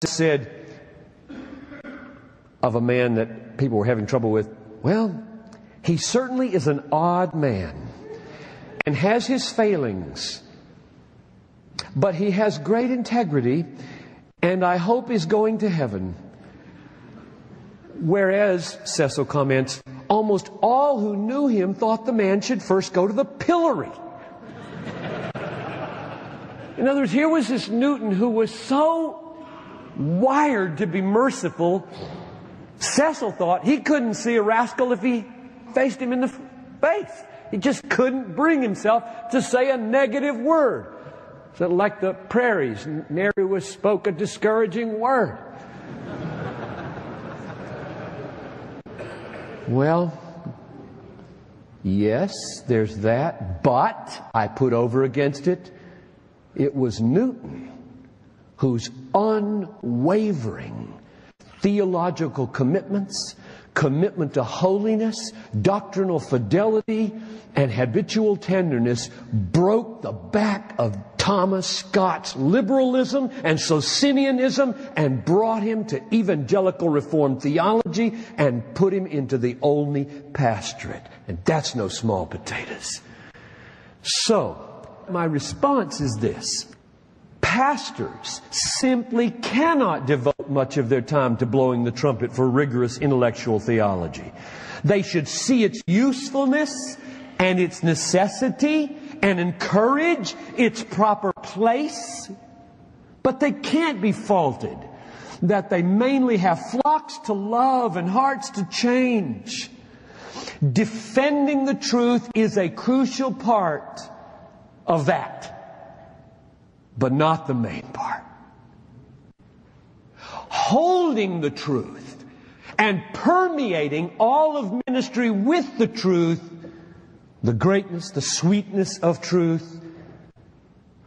said of a man that people were having trouble with, well, he certainly is an odd man and has his failings, but he has great integrity and I hope is going to heaven. Whereas, Cecil comments, almost all who knew him thought the man should first go to the pillory. In other words, here was this Newton who was so wired to be merciful, Cecil thought he couldn't see a rascal if he faced him in the face. He just couldn't bring himself to say a negative word. So like the prairies, nary was spoke a discouraging word. Well, yes, there's that, but I put over against it, it was Newton whose unwavering theological commitments, commitment to holiness, doctrinal fidelity, and habitual tenderness broke the back of Thomas Scott's liberalism and Socinianism and brought him to evangelical Reformed theology and put him into the Olney pastorate. And that's no small potatoes. So, my response is this. Pastors simply cannot devote much of their time to blowing the trumpet for rigorous intellectual theology. They should see its usefulness and its necessity and encourage its proper place. But they can't be faulted that they mainly have flocks to love and hearts to change. Defending the truth is a crucial part of that, but not the main part. Holding the truth and permeating all of ministry with the truth, the greatness, the sweetness of truth,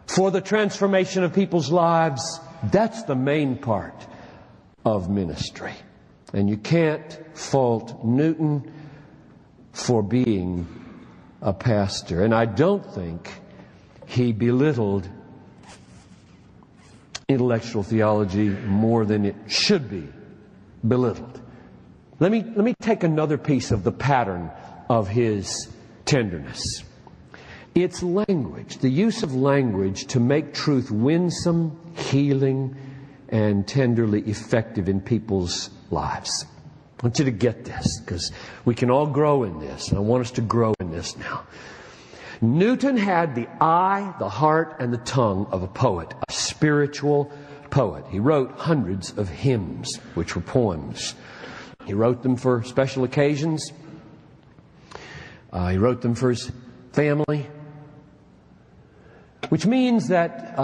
for the transformation of people's lives, that's the main part of ministry. And you can't fault Newton for being a pastor. And I don't think he belittled intellectual theology more than it should be belittled. Let me take another piece of the pattern of his tenderness. It's language, the use of language to make truth winsome, healing, and tenderly effective in people's lives. I want you to get this, because we can all grow in this, and I want us to grow in this now. Newton had the eye, the heart, and the tongue of a poet, a spiritual poet. He wrote hundreds of hymns, which were poems. He wrote them for special occasions. He wrote them for his family, which means that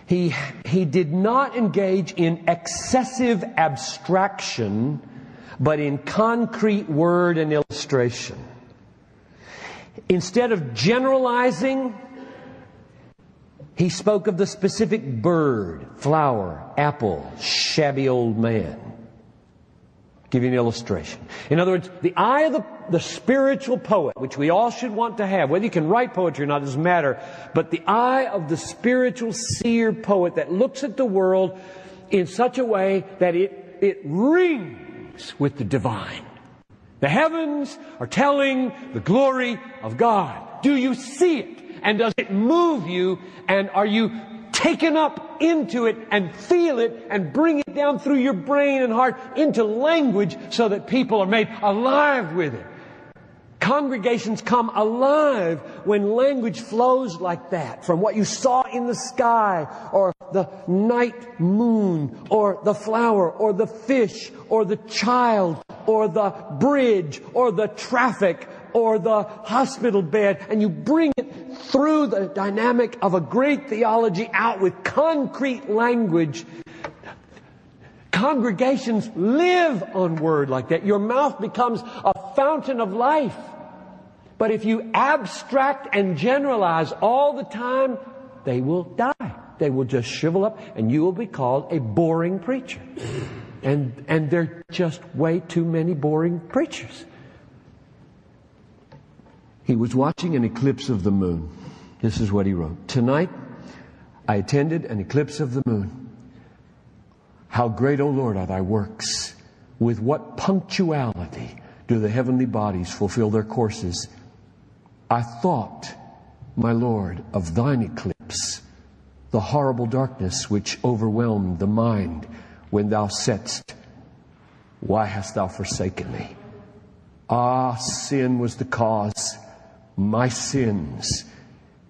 he did not engage in excessive abstraction, but in concrete word and illustration. Instead of generalizing, he spoke of the specific bird, flower, apple, shabby old man. Give you an illustration. In other words, the eye of the spiritual poet, which we all should want to have, whether you can write poetry or not doesn't matter, but the eye of the spiritual seer poet that looks at the world in such a way that it rings with the divine. The heavens are telling the glory of God. Do you see it? And does it move you? And are you taken up into it and feel it and bring it down through your brain and heart into language so that people are made alive with it? Congregations come alive when language flows like that, from what you saw in the sky, or the night moon, or the flower, or the fish, or the child, or the bridge, or the traffic, or the hospital bed, and you bring it through the dynamic of a great theology out with concrete language. Congregations live on word like that. Your mouth becomes a fountain of life. But if you abstract and generalize all the time, they will die. They will just shrivel up, and you will be called a boring preacher. And there are just way too many boring preachers. He was watching an eclipse of the moon. This is what he wrote. Tonight, I attended an eclipse of the moon. How great, O Lord, are thy works! With what punctuality do the heavenly bodies fulfill their courses! I thought, my Lord, of thine eclipse, the horrible darkness which overwhelmed the mind when thou saidst, why hast thou forsaken me? Ah, sin was the cause, my sins.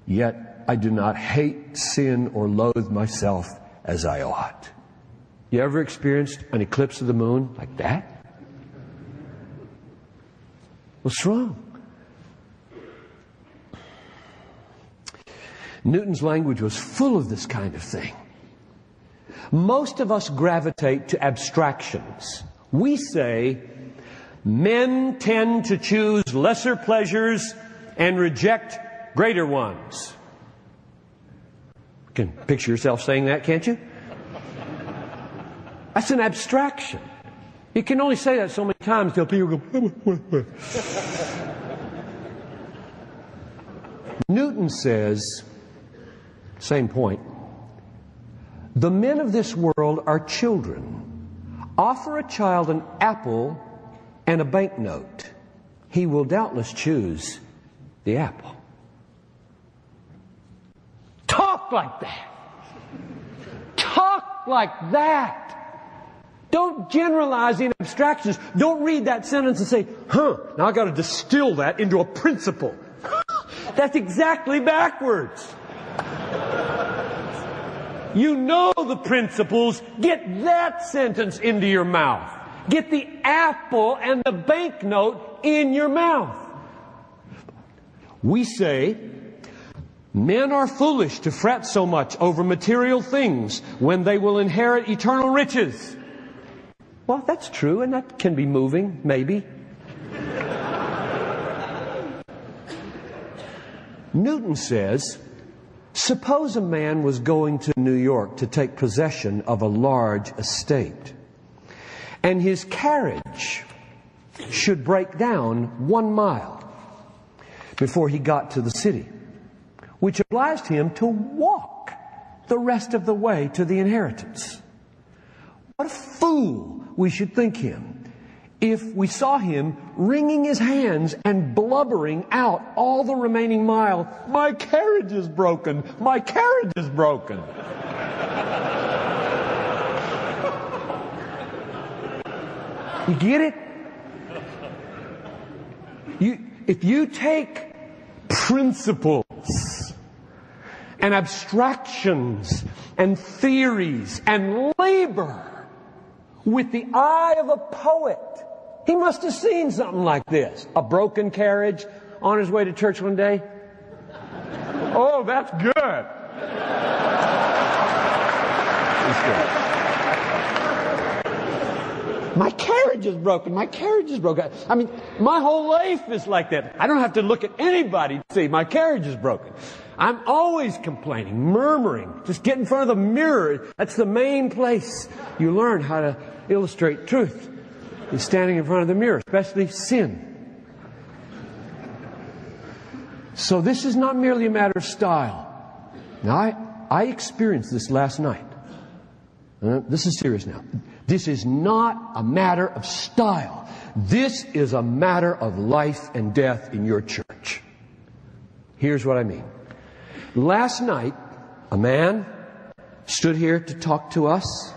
Yet I do not hate sin or loathe myself as I ought. You ever experienced an eclipse of the moon like that? What's wrong? Newton's language was full of this kind of thing. Most of us gravitate to abstractions. We say, men tend to choose lesser pleasures and reject greater ones. You can picture yourself saying that, can't you? That's an abstraction. You can only say that so many times till people go... Newton says, same point, the men of this world are children. Offer a child an apple and a banknote. He will doubtless choose the apple. Talk like that. Talk like that. Don't generalize in abstractions. Don't read that sentence and say, now I got to distill that into a principle. That's exactly backwards. You know the principles. Get that sentence into your mouth. Get the apple and the banknote in your mouth. We say, men are foolish to fret so much over material things when they will inherit eternal riches. Well, that's true, and that can be moving, maybe. Newton says, suppose a man was going to New York to take possession of a large estate, and his carriage should break down 1 mile before he got to the city, which obliged him to walk the rest of the way to the inheritance. What a fool we should think him if we saw him wringing his hands and blubbering out all the remaining mile, my carriage is broken, my carriage is broken. You get it? If you take principles and abstractions and theories and labor with the eye of a poet, he must have seen something like this. A broken carriage on his way to church one day. Oh, that's good. My carriage is broken. My carriage is broken. I mean, my whole life is like that. I don't have to look at anybody to see my carriage is broken. I'm always complaining, murmuring. Just get in front of the mirror. That's the main place you learn how to illustrate truth. Is standing in front of the mirror, especially sin. So this is not merely a matter of style. Now, I experienced this last night. This is serious now. This is not a matter of style. This is a matter of life and death in your church. Here's what I mean. Last night, a man stood here to talk to us.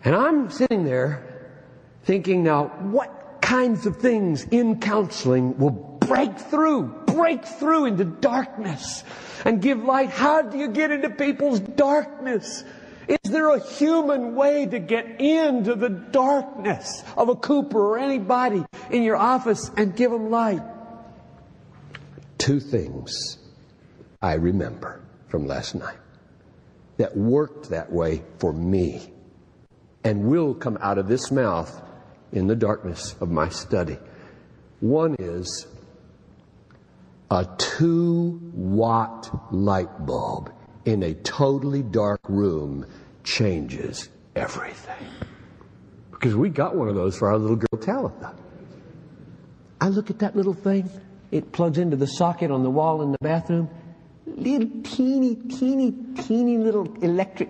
And I'm sitting there thinking, now, what kinds of things in counseling will break through into darkness and give light? How do you get into people's darkness? Is there a human way to get into the darkness of a Cooper or anybody in your office and give them light? 2 things I remember from last night that worked that way for me and will come out of this mouth in the darkness of my study. One is a 2-watt light bulb in a totally dark room changes everything. Because we got one of those for our little girl Talitha. I look at that little thing. It plugs into the socket on the wall in the bathroom. Little teeny little electric